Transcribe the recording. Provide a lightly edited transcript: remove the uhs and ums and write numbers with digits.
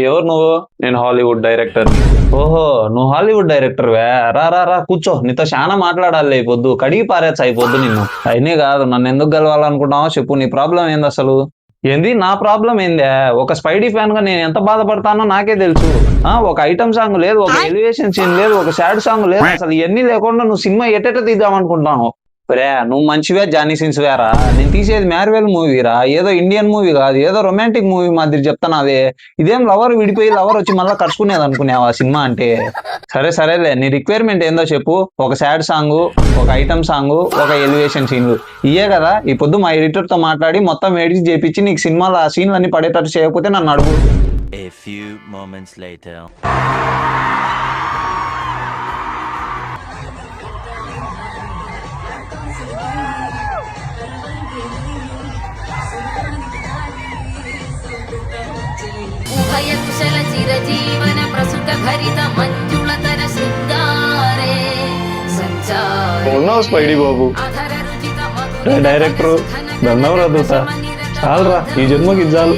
ఎవరు నువ్వు? నేను హాలీవుడ్ డైరెక్టర్. ఓహో, నువ్వు హాలీవుడ్ డైరెక్టర్ వే? రా రా రా కూర్చో, నీతో చాలా మాట్లాడాలి ఈ పొద్దు, కడిగి పారేచ్చ అయిపోద్దు నిన్ను. అయినే కాదు, నన్ను ఎందుకు గెలవాలనుకుంటున్నావో చెప్పు, నీ ప్రాబ్లం ఏంది అసలు? ఏంది నా ప్రాబ్లం ఏందే? ఒక స్పైడీ ఫ్యాన్ గా నేను ఎంత బాధపడతానో నాకే తెలుసు. ఒక ఐటమ్ సాంగ్ లేదు, ఒక ఎలివేషన్ సీన్ లేదు, ఒక సాడ్ సాంగ్ లేదు, అసలు ఇవన్నీ లేకుండా నువ్వు సినిమా ఎట్టెట తీద్దాం అనుకుంటున్నావు? రే, నువ్వు మంచివే జానీ సిన్స్ వేరా, నేను తీసేది మ్యార్వెల్ మూవీరా, ఏదో ఇండియన్ మూవీ కాదు, ఏదో రొమాంటిక్ మూవీ మాదిరి చెప్తాను. ఇదేం లవర్ విడిపోయి లవర్ వచ్చి మళ్ళీ కలుసుకునేది అనుకునేవా సినిమా అంటే? సరే సరేలే, నీ రిక్వైర్మెంట్ ఏందో చెప్పు. ఒక సాడ్ సాంగ్, ఒక ఐటమ్ సాంగ్, ఒక ఎలివేషన్ సీన్లు, ఇయే కదా. ఈ పొద్దు మా ఎడిటర్ తో మాట్లాడి మొత్తం ఎడిట్ చేపించి నీకు సినిమాలో ఆ సీన్లు అన్ని పడేటట్టు చేయకపోతే నన్ను అడుగు. A few moments later. ఉభయకుశల చిరజీవన ప్రసుత భరిత మంజుళతర శృంగారే సంచారే ఉన్నావు స్పైడీ బాబు. అధర రుచిత మధుర డైరెక్టర్ దండం రా దూత, చాలరా ఈ జన్మకి చాలు.